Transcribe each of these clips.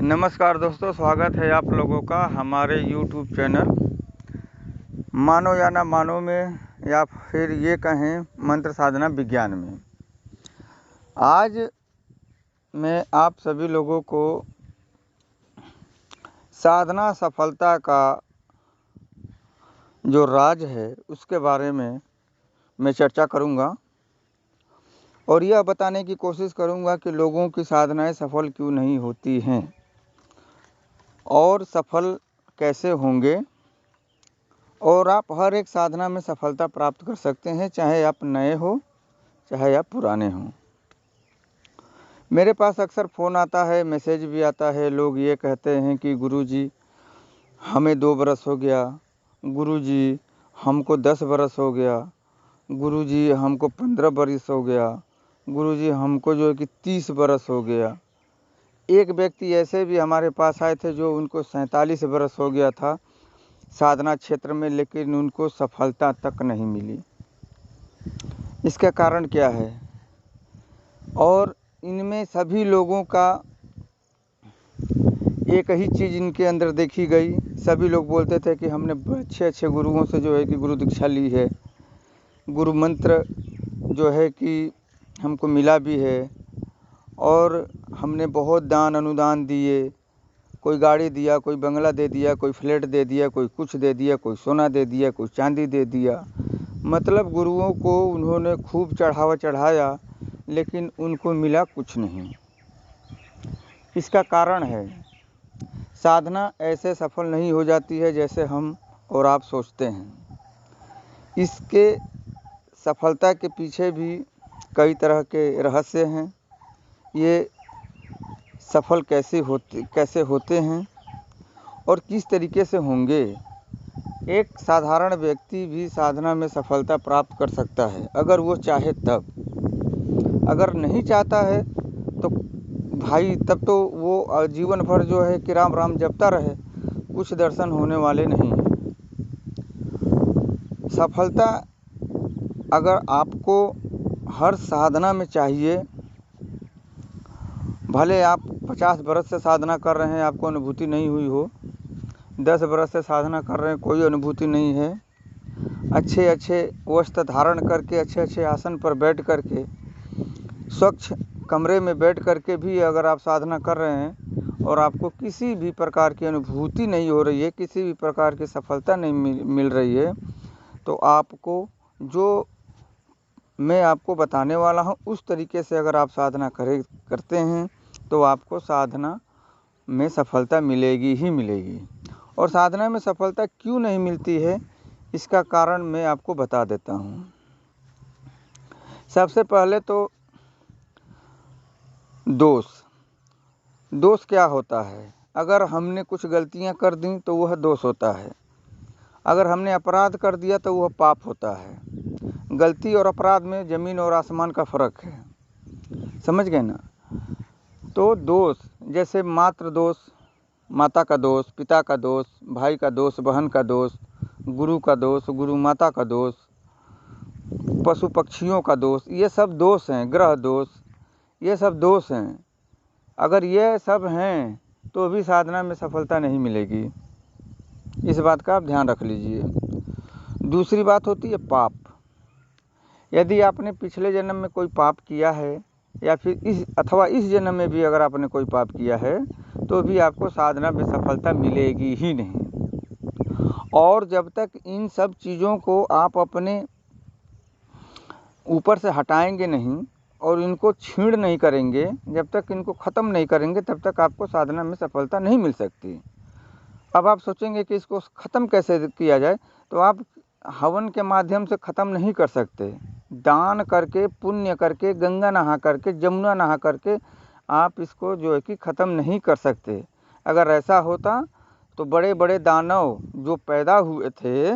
नमस्कार दोस्तों, स्वागत है आप लोगों का हमारे YouTube चैनल मानो या ना मानो में, या फिर ये कहें मंत्र साधना विज्ञान में। आज मैं आप सभी लोगों को साधना सफलता का जो राज है उसके बारे में मैं चर्चा करूंगा और यह बताने की कोशिश करूंगा कि लोगों की साधनाएं सफल क्यों नहीं होती हैं और सफल कैसे होंगे, और आप हर एक साधना में सफलता प्राप्त कर सकते हैं, चाहे आप नए हो चाहे आप पुराने हों। मेरे पास अक्सर फ़ोन आता है, मैसेज भी आता है। लोग ये कहते हैं कि गुरुजी हमें 2 बरस हो गया, गुरुजी हमको 10 बरस हो गया, गुरुजी हमको 15 बरस हो गया, गुरुजी हमको जो है कि 30 बरस हो गया। एक व्यक्ति ऐसे भी हमारे पास आए थे जो उनको 47 बरस हो गया था साधना क्षेत्र में, लेकिन उनको सफलता तक नहीं मिली। इसका कारण क्या है? और इनमें सभी लोगों का एक ही चीज़ इनके अंदर देखी गई। सभी लोग बोलते थे कि हमने अच्छे गुरुओं से जो है कि गुरु दीक्षा ली है, गुरु मंत्र जो है कि हमको मिला भी है, और हमने बहुत दान अनुदान दिए। कोई गाड़ी दिया, कोई बंगला दे दिया, कोई फ्लैट दे दिया, कोई कुछ दे दिया, कोई सोना दे दिया, कोई चांदी दे दिया। मतलब गुरुओं को उन्होंने खूब चढ़ावा चढ़ाया, लेकिन उनको मिला कुछ नहीं। इसका कारण है साधना ऐसे सफल नहीं हो जाती है जैसे हम और आप सोचते हैं। इसके सफलता के पीछे भी कई तरह के रहस्य हैं। ये सफल कैसे होते हैं और किस तरीके से होंगे। एक साधारण व्यक्ति भी साधना में सफलता प्राप्त कर सकता है अगर वो चाहे तब। अगर नहीं चाहता है तो भाई तब तो वो जीवन भर जो है कि राम राम जपता रहे, कुछ दर्शन होने वाले नहीं हैं। सफलता अगर आपको हर साधना में चाहिए, भले आप 50 बरस से साधना कर रहे हैं, आपको अनुभूति नहीं हुई हो, 10 बरस से साधना कर रहे हैं, कोई अनुभूति नहीं है, अच्छे वस्त्र धारण करके अच्छे आसन पर बैठ करके स्वच्छ कमरे में बैठ करके भी अगर आप साधना कर रहे हैं और आपको किसी भी प्रकार की अनुभूति नहीं हो रही है, किसी भी प्रकार की सफलता नहीं मिल रही है, तो आपको जो मैं आपको बताने वाला हूँ उस तरीके से अगर आप साधना करते हैं तो आपको साधना में सफलता मिलेगी ही मिलेगी। और साधना में सफलता क्यों नहीं मिलती है, इसका कारण मैं आपको बता देता हूँ। सबसे पहले तो दोष क्या होता है? अगर हमने कुछ गलतियाँ कर दी तो वह दोष होता है। अगर हमने अपराध कर दिया तो वह पाप होता है। गलती और अपराध में ज़मीन और आसमान का फ़र्क है, समझ गए ना? तो दोष जैसे मात्र दोष, माता का दोष, पिता का दोष, भाई का दोष, बहन का दोष, गुरु का दोष, गुरु माता का दोष, पशु पक्षियों का दोष, ये सब दोष हैं। ग्रह दोष, ये सब दोष हैं। अगर ये सब हैं तो भी साधना में सफलता नहीं मिलेगी। इस बात का आप ध्यान रख लीजिए। दूसरी बात होती है पाप। यदि आपने पिछले जन्म में कोई पाप किया है या फिर इस जन्म में भी अगर आपने कोई पाप किया है तो भी आपको साधना में सफलता मिलेगी ही नहीं। और जब तक इन सब चीज़ों को आप अपने ऊपर से हटाएंगे नहीं और इनको छीण नहीं करेंगे, जब तक इनको ख़त्म नहीं करेंगे, तब तक आपको साधना में सफलता नहीं मिल सकती। अब आप सोचेंगे कि इसको ख़त्म कैसे किया जाए, तो आप हवन के माध्यम से ख़त्म नहीं कर सकते। दान करके, पुण्य करके, गंगा नहा करके, जमुना नहा करके आप इसको जो है कि ख़त्म नहीं कर सकते। अगर ऐसा होता तो बड़े बड़े दानव जो पैदा हुए थे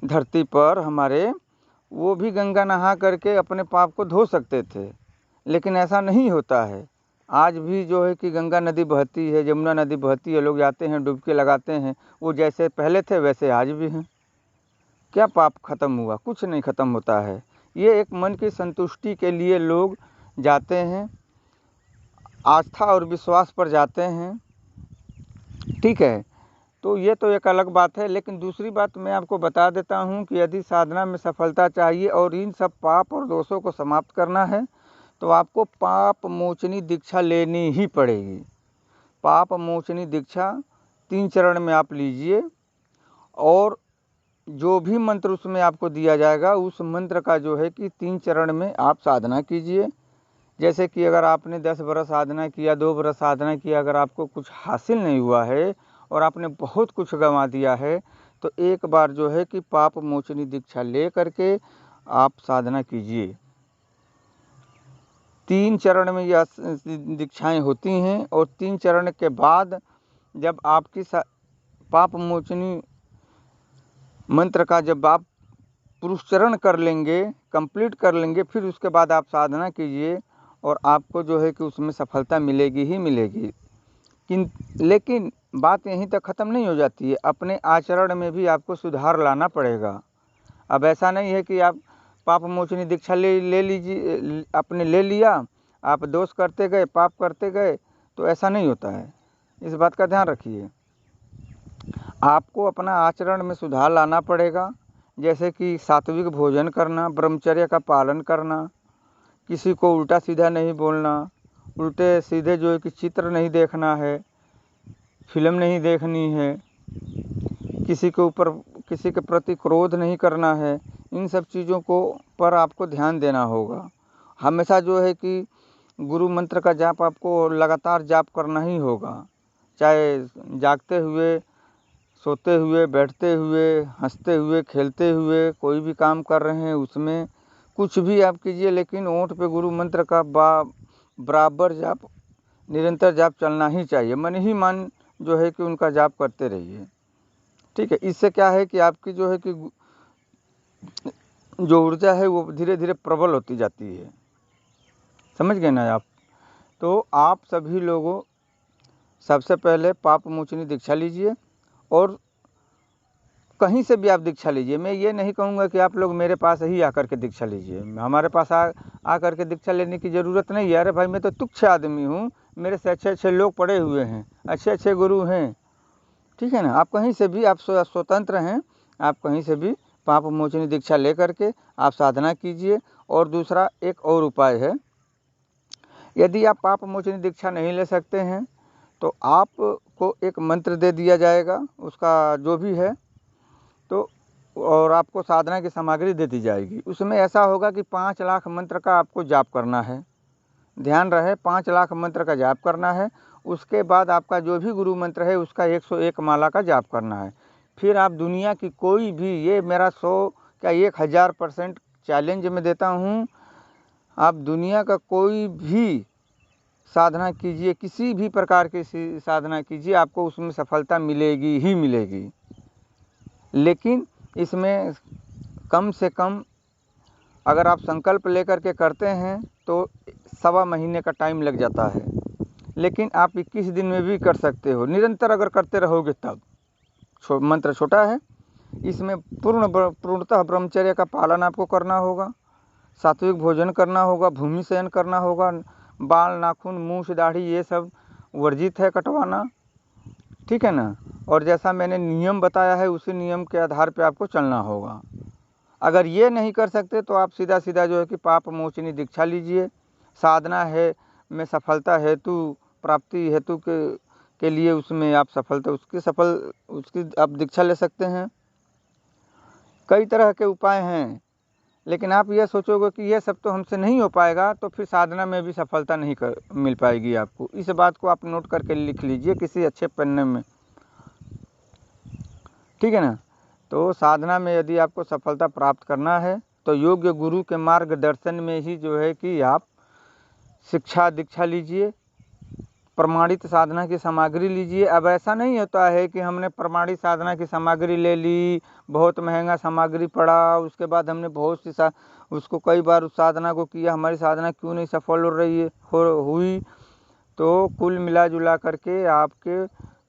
धरती पर हमारे, वो भी गंगा नहा करके अपने पाप को धो सकते थे, लेकिन ऐसा नहीं होता है। आज भी जो है कि गंगा नदी बहती है, जमुना नदी बहती है, लोग जाते हैं, डुबकी लगाते हैं, वो जैसे पहले थे वैसे आज भी हैं। क्या पाप खत्म हुआ? कुछ नहीं खत्म होता है। ये एक मन की संतुष्टि के लिए लोग जाते हैं, आस्था और विश्वास पर जाते हैं, ठीक है। तो ये तो एक अलग बात है, लेकिन दूसरी बात मैं आपको बता देता हूँ कि यदि साधना में सफलता चाहिए और इन सब पाप और दोषों को समाप्त करना है तो आपको पाप मोचनी दीक्षा लेनी ही पड़ेगी। पाप मोचनी दीक्षा 3 चरण में आप लीजिए और जो भी मंत्र उसमें आपको दिया जाएगा उस मंत्र का जो है कि 3 चरण में आप साधना कीजिए। जैसे कि अगर आपने 10 बरस साधना किया, 2 बरस साधना किया, अगर आपको कुछ हासिल नहीं हुआ है और आपने बहुत कुछ गंवा दिया है तो एक बार जो है कि पाप मोचनी दीक्षा ले करके आप साधना कीजिए। 3 चरण में यह दीक्षाएं होती हैं और 3 चरण के बाद जब आपकी पाप मोचनी मंत्र का जब आप पुरुषचरण कर लेंगे, कंप्लीट कर लेंगे, फिर उसके बाद आप साधना कीजिए और आपको जो है कि उसमें सफलता मिलेगी ही मिलेगी। लेकिन बात यहीं तक ख़त्म नहीं हो जाती है, अपने आचरण में भी आपको सुधार लाना पड़ेगा। अब ऐसा नहीं है कि आप पाप मोचनी दीक्षा ले लीजिए, आपने ले लिया, आप दोष करते गए, पाप करते गए, तो ऐसा नहीं होता है। इस बात का ध्यान रखिए। आपको अपना आचरण में सुधार लाना पड़ेगा, जैसे कि सात्विक भोजन करना, ब्रह्मचर्य का पालन करना, किसी को उल्टा सीधा नहीं बोलना, उल्टे सीधे जो है कि चित्र नहीं देखना है, फिल्म नहीं देखनी है, किसी के प्रति क्रोध नहीं करना है। इन सब चीज़ों को पर आपको ध्यान देना होगा। हमेशा जो है कि गुरु मंत्र का जाप आपको लगातार जाप करना ही होगा, चाहे जागते हुए, सोते हुए, बैठते हुए, हंसते हुए, खेलते हुए, कोई भी काम कर रहे हैं उसमें कुछ भी आप कीजिए, लेकिन ओंठ पे गुरु मंत्र का बराबर जाप, निरंतर जाप चलना ही चाहिए। मन ही मन जो है कि उनका जाप करते रहिए। ठीक है। इससे क्या है कि आपकी जो है कि जो ऊर्जा है वो धीरे धीरे प्रबल होती जाती है। समझ गए ना आप? तो आप सभी लोगों सबसे पहले पाप मोचनी दीक्षा लीजिए और कहीं से भी आप दीक्षा लीजिए। मैं ये नहीं कहूँगा कि आप लोग मेरे पास ही आकर के दीक्षा लीजिए। हमारे पास आकर के दीक्षा लेने की ज़रूरत नहीं है। अरे भाई, मैं तो तुच्छ आदमी हूँ, मेरे से अच्छे अच्छे लोग पड़े हुए हैं, अच्छे अच्छे गुरु हैं। ठीक है ना? आप कहीं से भी, आप स्वतंत्र हैं, आप कहीं से भी पाप मोचनी दीक्षा ले करके आप साधना कीजिए। और दूसरा एक और उपाय है, यदि आप पाप मोचनी दीक्षा नहीं ले सकते हैं तो आपको एक मंत्र दे दिया जाएगा, उसका जो भी है, तो और आपको साधना की सामग्री दे दी जाएगी। उसमें ऐसा होगा कि 5 लाख मंत्र का आपको जाप करना है। ध्यान रहे, 5 लाख मंत्र का जाप करना है। उसके बाद आपका जो भी गुरु मंत्र है उसका 101 माला का जाप करना है। फिर आप दुनिया की कोई भी, ये मेरा 100 क्या 1000% चैलेंज में देता हूँ, आप दुनिया का कोई भी साधना कीजिए, किसी भी प्रकार की साधना कीजिए, आपको उसमें सफलता मिलेगी ही मिलेगी। लेकिन इसमें कम से कम अगर आप संकल्प लेकर के करते हैं तो 1.25 महीने का टाइम लग जाता है, लेकिन आप 21 दिन में भी कर सकते हो, निरंतर अगर करते रहोगे तब। मंत्र छोटा है, इसमें पूर्णतः ब्रह्मचर्य का पालन आपको करना होगा, सात्विक भोजन करना होगा, भूमि शयन करना होगा, बाल, नाखून, मूछ, दाढ़ी ये सब वर्जित है कटवाना। ठीक है ना? और जैसा मैंने नियम बताया है उसी नियम के आधार पे आपको चलना होगा। अगर ये नहीं कर सकते तो आप सीधा सीधा जो है कि पाप मोचनी दीक्षा लीजिए। साधना है में सफलता हेतु, प्राप्ति हेतु के लिए उसमें आप सफलता उसकी आप दीक्षा ले सकते हैं। कई तरह के उपाय हैं, लेकिन आप ये सोचोगे कि ये सब तो हमसे नहीं हो पाएगा तो फिर साधना में भी सफलता नहीं मिल पाएगी आपको। इस बात को आप नोट करके लिख लीजिए किसी अच्छे पन्ने में। ठीक है ना? तो साधना में यदि आपको सफलता प्राप्त करना है तो योग्य गुरु के मार्गदर्शन में ही जो है कि आप शिक्षा दीक्षा लीजिए, प्रमाणित साधना की सामग्री लीजिए। अब ऐसा नहीं होता है कि हमने प्रमाणित साधना की सामग्री ले ली, बहुत महंगा सामग्री पड़ा, उसके बाद हमने बहुत सी उसको कई बार उस साधना को किया, हमारी साधना क्यों नहीं सफल हुई। तो कुल मिला जुला करके आपके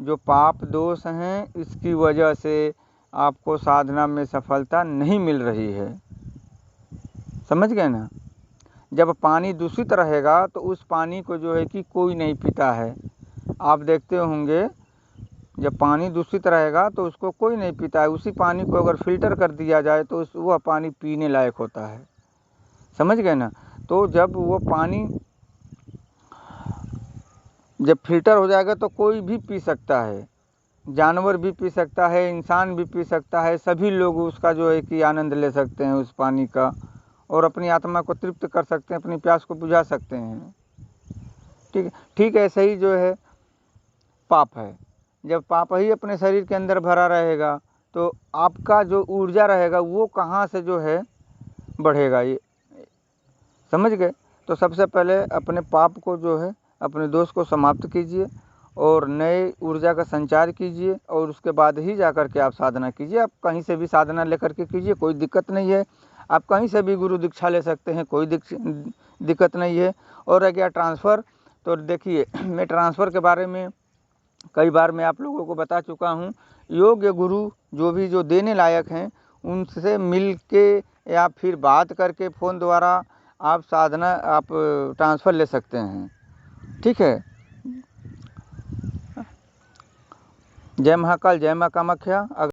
जो पाप दोष हैं इसकी वजह से आपको साधना में सफलता नहीं मिल रही है। समझ गए ना? जब पानी दूषित रहेगा तो उस पानी को जो है कि कोई नहीं पीता है। आप देखते होंगे जब पानी दूषित रहेगा तो उसको कोई नहीं पीता है। उसी पानी को अगर फ़िल्टर कर दिया जाए तो वह पानी पीने लायक होता है। समझ गए ना। तो जब वो पानी जब फ़िल्टर हो जाएगा तो कोई भी पी सकता है, जानवर भी पी सकता है, इंसान भी पी सकता है, सभी लोग उसका जो है कि आनंद ले सकते हैं उस पानी का, और अपनी आत्मा को तृप्त कर सकते हैं, अपनी प्यास को बुझा सकते हैं। ठीक ऐसे ही जो है पाप है। जब पाप ही अपने शरीर के अंदर भरा रहेगा तो आपका जो ऊर्जा रहेगा वो कहाँ से जो है बढ़ेगा, ये समझ गए। तो सबसे पहले अपने पाप को जो है, अपने दोष को समाप्त कीजिए और नए ऊर्जा का संचार कीजिए, और उसके बाद ही जा कर के आप साधना कीजिए। आप कहीं से भी साधना लेकर के कीजिए, कोई दिक्कत नहीं है। आप कहीं से भी गुरु दीक्षा ले सकते हैं, कोई दिक्कत नहीं है। और रह गया ट्रांसफ़र, तो देखिए मैं ट्रांसफ़र के बारे में कई बार मैं आप लोगों को बता चुका हूँ। योग्य गुरु जो देने लायक हैं उनसे मिल के या फिर बात करके फ़ोन द्वारा आप ट्रांसफ़र ले सकते हैं। ठीक है। जय महाकाल, जय माँ कामाख्या।